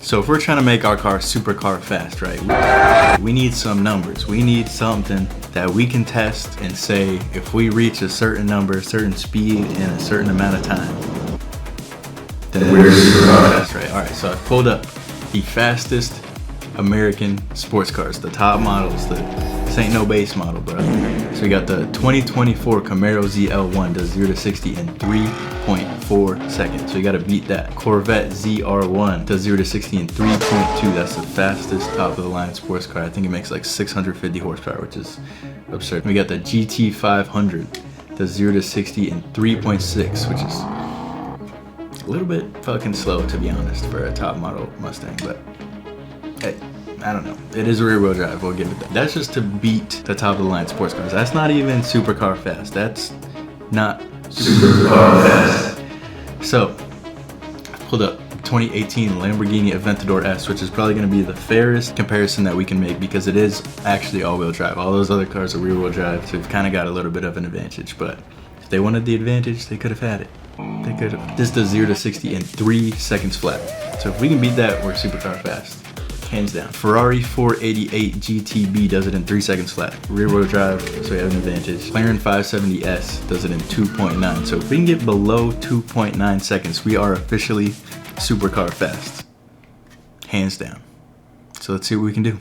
So if we're trying to make our car supercar fast, right, we need some numbers. We need something that we can test and say if we reach a certain number, a certain speed in a certain amount of time, then we're supercar fast, right? All right, so I pulled up the fastest American sports cars, the top models. This ain't no base model, bro. So we got the 2024 Camaro ZL1 does 0 to 60 in 3.4 seconds. So you gotta beat that. Corvette ZR1 does 0 to 60 in 3.2. That's the fastest top of the line sports car. I think it makes like 650 horsepower, which is absurd. We got the GT500 does 0 to 60 in 3.6, which is a little bit fucking slow, to be honest, for a top model Mustang, but hey, I don't know. It is a rear wheel drive, we'll give it that. That's just to beat the top of the line sports cars. That's not even supercar fast. That's not supercar fast. So, I pulled up 2018 Lamborghini Aventador S, which is probably gonna be the fairest comparison that we can make because it is actually all-wheel drive. All those other cars are rear wheel drive, so we've kind of got a little bit of an advantage, but if they wanted the advantage, they could have had it. They could have. This does 0 to 60 in 3 seconds flat. So if we can beat that, we're supercar fast. Hands down. Ferrari 488 GTB does it in 3 seconds flat. Rear wheel drive, so we have an advantage. McLaren 570S does it in 2.9. So if we can get below 2.9 seconds, we are officially supercar fast. Hands down. So let's see what we can do.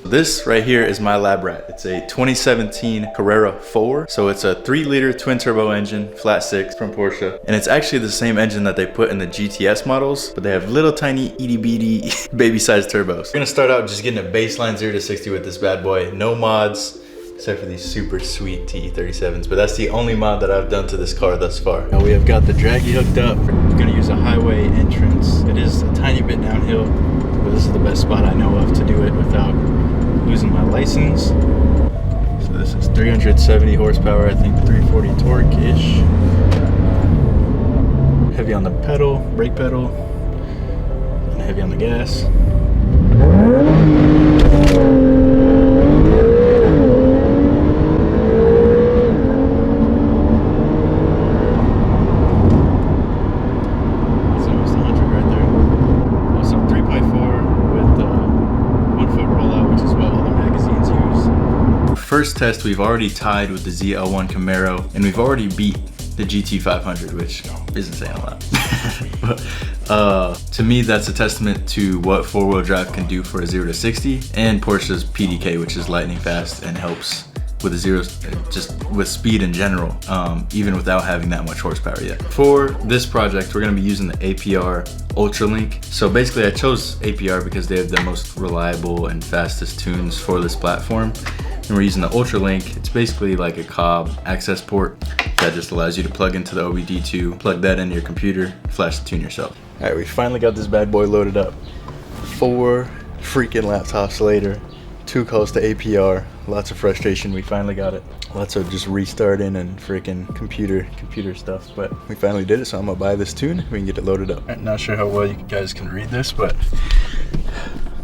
This right here is my lab rat. It's a 2017 Carrera 4. So it's a 3-liter twin turbo engine, flat 6 from Porsche. And it's actually the same engine that they put in the GTS models, but they have little tiny itty bitty baby sized turbos. We're gonna start out just getting a baseline 0 to 60 with this bad boy. No mods, except for these super sweet TE37s, but that's the only mod that I've done to this car thus far. Now we have got the draggy hooked up. We're gonna use a highway entrance. It is a tiny bit downhill, but this is the best spot I know of to do it without losing my license. So this is 370 horsepower, I think 340 torque-ish. Heavy on the pedal, brake pedal, and heavy on the gas. First test, we've already tied with the ZL1 Camaro, and we've already beat the GT500, which isn't saying a lot. But to me, that's a testament to what four-wheel drive can do for a 0 to 60, and Porsche's PDK, which is lightning fast and helps with a zero, just with speed in general, even without having that much horsepower yet. For this project, we're gonna be using the APR Ultralink. So basically I chose APR because they have the most reliable and fastest tunes for this platform. And we're using the Ultralink. It's basically like a Cobb access port that just allows you to plug into the OBD2, plug that into your computer, flash the tune yourself. All right, we finally got this bad boy loaded up. 4 freaking laptops later, too close to APR. Lots of frustration, we finally got it. Lots of just restarting and freaking computer stuff, but we finally did it, so I'm gonna buy this tune, we can get it loaded up. I'm not sure how well you guys can read this, but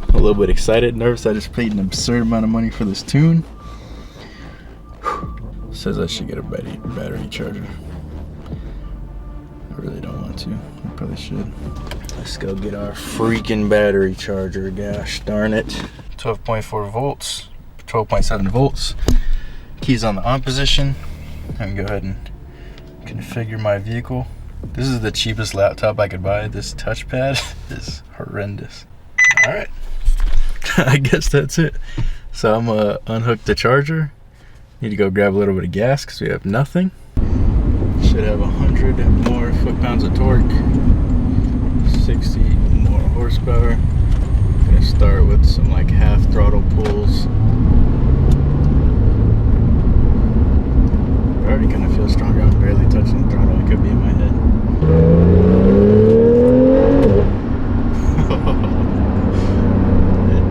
a little bit excited, nervous. I just paid an absurd amount of money for this tune. Says I should get a battery charger. I really don't want to. I probably should. Let's go get our freaking battery charger. Gosh darn it. 12.4 volts, 12.7 volts. Keys on the on position. I can go ahead and configure my vehicle. This is the cheapest laptop I could buy. This touchpad is horrendous. All right. I guess that's it. So I'm gonna unhook the charger. Need to go grab a little bit of gas because we have nothing. Should have 100 more foot-pounds of torque, 60 more horsepower. I'm gonna start with some like half throttle pulls. I already kind of feel stronger. I'm barely touching the throttle. It could be in my head.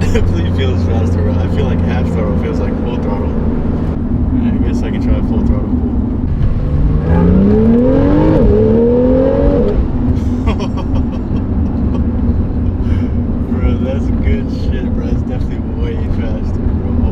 Definitely feels faster. I feel like half throttle feels like full throttle. I guess I can try a full throttle pull. Bro, that's good shit, bro. It's definitely way faster, bro.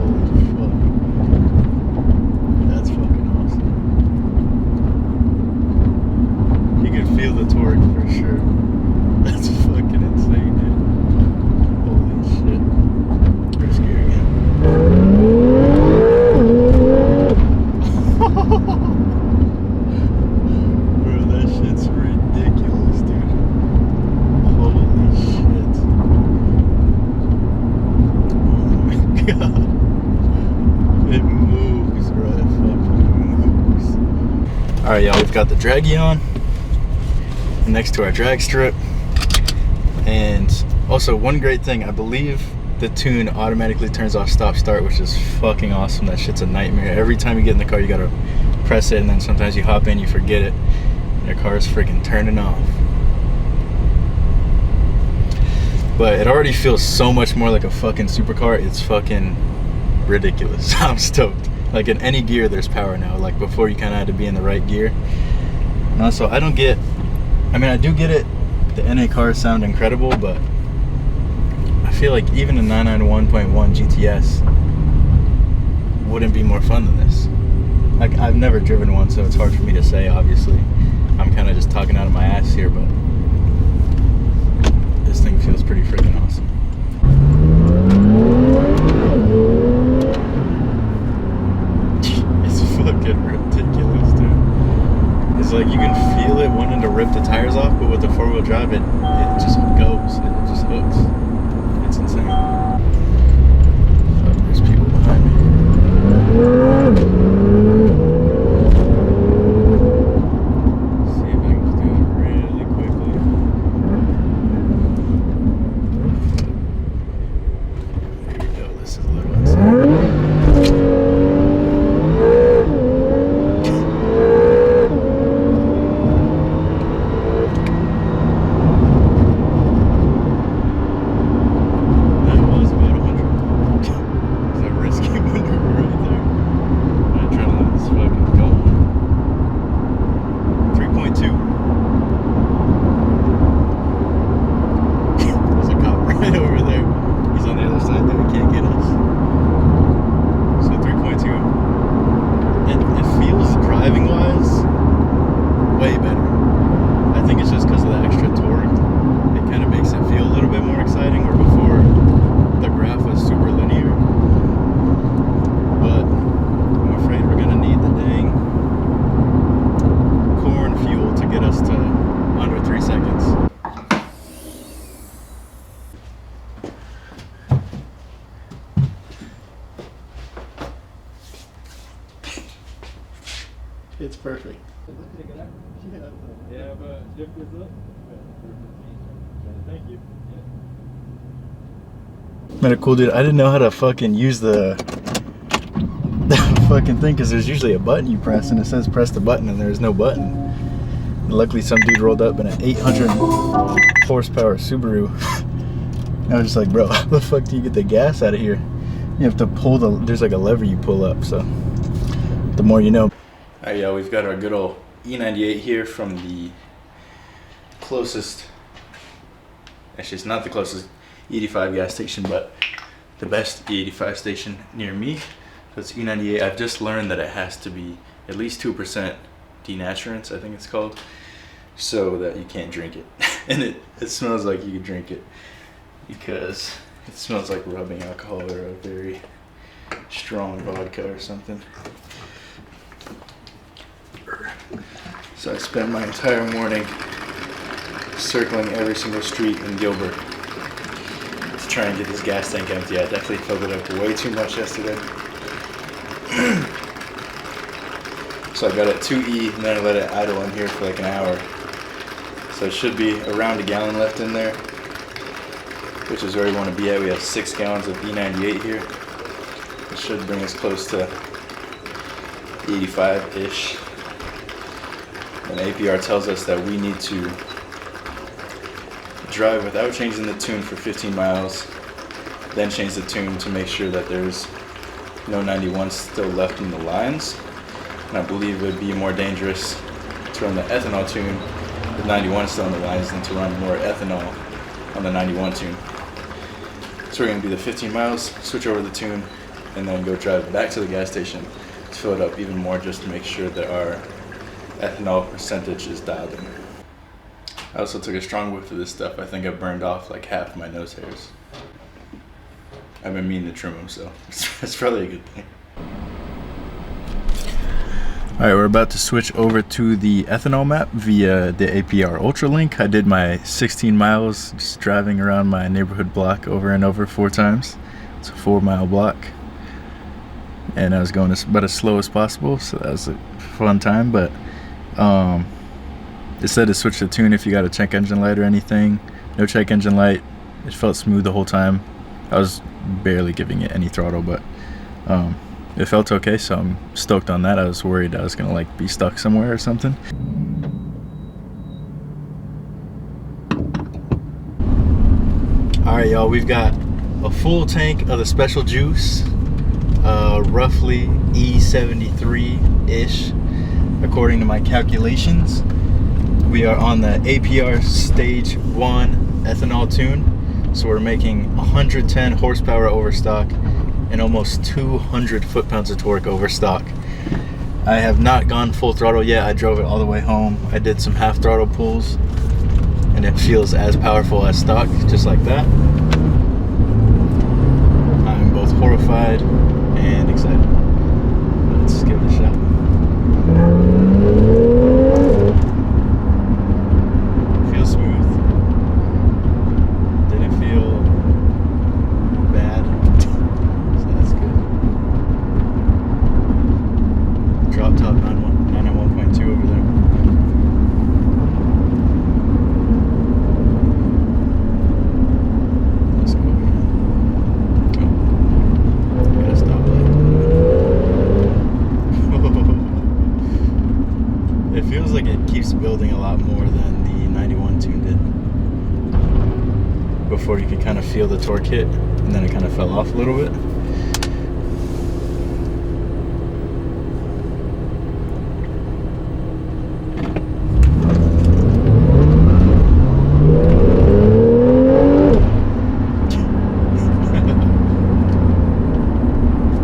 Alright, y'all, we've got the draggy on next to our drag strip. And also, one great thing, I believe the tune automatically turns off stop start, which is fucking awesome. That shit's a nightmare. Every time you get in the car, you gotta press it, and then sometimes you hop in, you forget it, and your car is freaking turning off. But it already feels so much more like a fucking supercar. It's fucking ridiculous. I'm stoked. Like, in any gear, there's power now. Like, before, you kind of had to be in the right gear. And also, I do get it. The NA cars sound incredible, but I feel like even a 991.1 GTS wouldn't be more fun than this. Like, I've never driven one, so it's hard for me to say, obviously. I'm kind of just talking out of my ass here, but this thing feels pretty freaking awesome. It's fucking ridiculous, dude. It's like you can feel it wanting to rip the tires off, but with the four-wheel drive, it just goes. It just hooks. It's insane. Fuck, there's people behind me. See if I can just do it really quickly. Here we go. This is a little insane. It's perfect. Yeah, but thank you. Man, cool dude. I didn't know how to fucking use the fucking thing, because there's usually a button you press and it says press the button and there's no button. And luckily some dude rolled up in an 800 horsepower Subaru. I was just like, bro, how the fuck do you get the gas out of here? You have to pull there's like a lever you pull up, so the more you know. Alright, y'all, we've got our good old E98 here from the closest, actually it's not the closest E85 gas station, but the best E85 station near me. So it's E98. I've just learned that it has to be at least 2% denaturants, I think it's called, so that you can't drink it. And it smells like you could drink it, because it smells like rubbing alcohol or a very strong vodka or something. So I spent my entire morning circling every single street in Gilbert to try and get this gas tank empty. I definitely filled it up way too much yesterday. So I got it 2E and then I let it idle in here for like an hour. So it should be around a gallon left in there, which is where we want to be at. We have 6 gallons of E98 here. It should bring us close to 85-ish. And APR tells us that we need to drive without changing the tune for 15 miles, then change the tune to make sure that there's no 91 still left in the lines. And I believe it would be more dangerous to run the ethanol tune with 91 still in the lines than to run more ethanol on the 91 tune. So we're going to do the 15 miles, switch over the tune, and then go drive back to the gas station to fill it up even more, just to make sure that our ethanol percentage is dialed in. I also took a strong whiff of this stuff. I think I burned off like half my nose hairs. I've been meaning to trim them, so it's probably a good thing. Alright, we're about to switch over to the ethanol map via the APR Ultralink. I did my 16 miles just driving around my neighborhood block over and over 4 times. It's a 4-mile block. And I was going about as slow as possible, so that was a fun time, but It said to switch the tune if you got a check engine light or anything. No check engine light. It felt smooth the whole time. I was barely giving it any throttle, but it felt okay, so I'm stoked on that. I was worried I was gonna like be stuck somewhere or something. Alright y'all, we've got a full tank of the special juice, roughly E73-ish according to my calculations. We are on the APR stage 1 ethanol tune, so we're making 110 horsepower over stock and almost 200 foot-pounds of torque over stock. I have not gone full throttle yet. I drove it all the way home. I did some half throttle pulls and it feels as powerful as stock, just like that. I'm both horrified and excited. Let's give it a shot. Feels smooth. Didn't feel bad, so that's good. Drop top 991.2 over there. It feels like it keeps building a lot more than the 91 tune did. Before you could kind of feel the torque hit, and then it kind of fell off a little bit.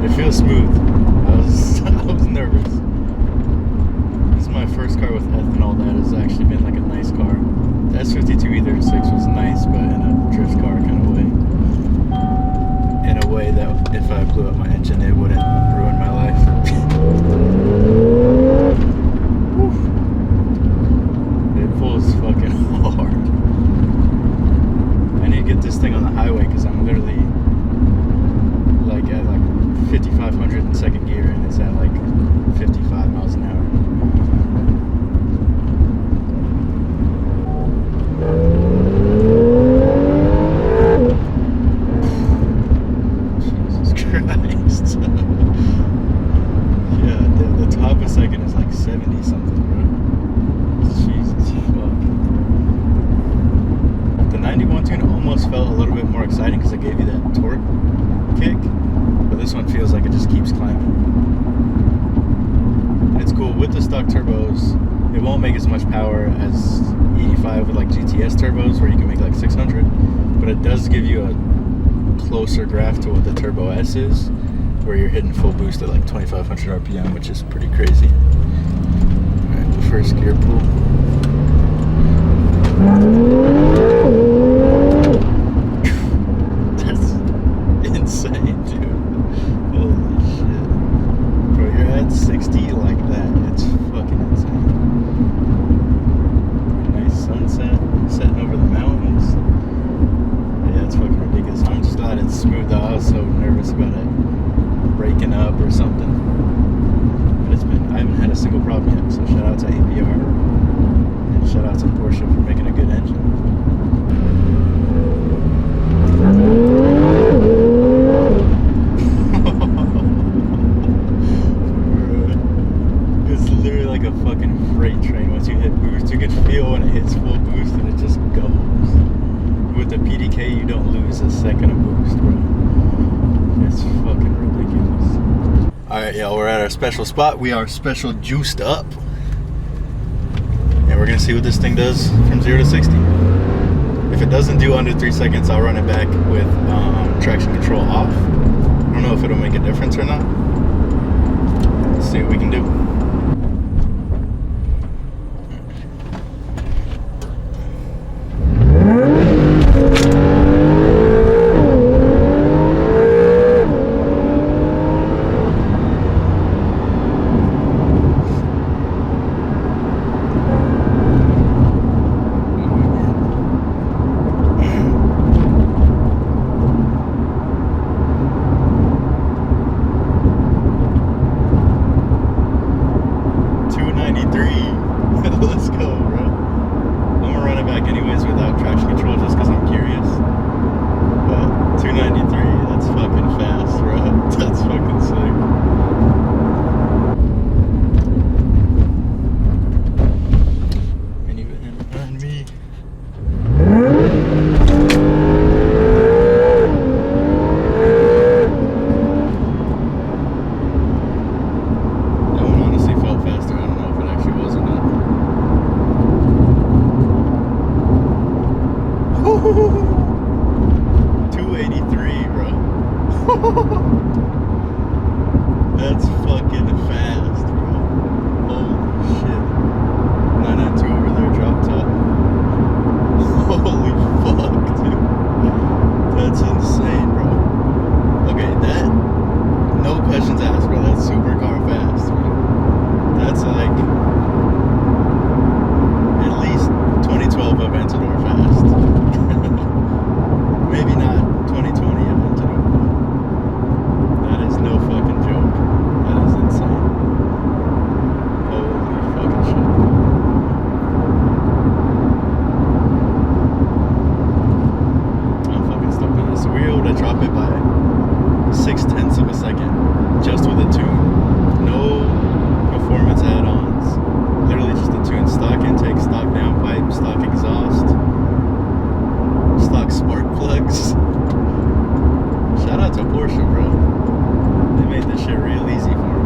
It feels smooth. I was nervous. My first car with ethanol that has actually been like a nice car. The S52 E36 was nice, but in a drift car kind of way. In a way that if I blew up my engine, it wouldn't ruin my life. It pulls fucking hard. I need to get this thing on the highway because I'm literally like at like 5,500 in second gear and it's at like 55 miles an hour. Jesus Christ. Yeah, the top of second is like 70 something, bro. Jesus fuck. The 91 tune almost felt a little bit more exciting because it gave you that torque kick, but this one feels like it just keeps climbing. And it's cool with the stock turbos. It won't make as much power as 85 with like GTS turbos where you can make like 600, but it does give you a closer graph to what the Turbo S is, where you're hitting full boost at like 2,500 RPM, which is pretty crazy. Alright, the first gear pull. That's insane, dude. Holy shit. Bro, you're at 60 like that. It's fucking insane. Nice sunset, setting over the mountains. Yeah, it's fucking ridiculous. I'm just glad it's smooth though. I was so nervous about it breaking up or something. But I haven't had a single problem yet. So shout out to APR and shout out to Porsche for making a good engine. It's literally like a fucking freight train. Once you hit boost, you can feel when it hits full boost and it just goes. With the PDK, you don't lose a second of boost, bro. It's fucking ridiculous. Alright, y'all, we're at our special spot. We are special juiced up. And we're gonna see what this thing does from 0 to 60. If it doesn't do under 3 seconds, I'll run it back with traction control off. I don't know if it'll make a difference or not. Let's see what we can do. 293. Let's go, bro. I'm gonna run it back anyways without traction control just because I'm curious. But 293, that's fucking fast, bro. That's fucking sick. Minivan on me. That's fucking fast, bro. Holy shit. 992 over there, drop top. Holy fuck, dude. That's insane, bro. Okay, that, no questions asked, bro. That's supercar fast, bro. That's like at least 2012 Aventador fast. Maybe not 2020 Aventador. That is no fucking joke. That is insane. Holy fucking shit. I'm fucking stoked on this. So we were able to drop it by 0.6 of a second just with a tune. No performance add-ons. Literally just a tune. Stock intake, stock downpipe, stock exhaust, stock spark plugs. Shout out to Porsche, bro. They made this shit real easy for me.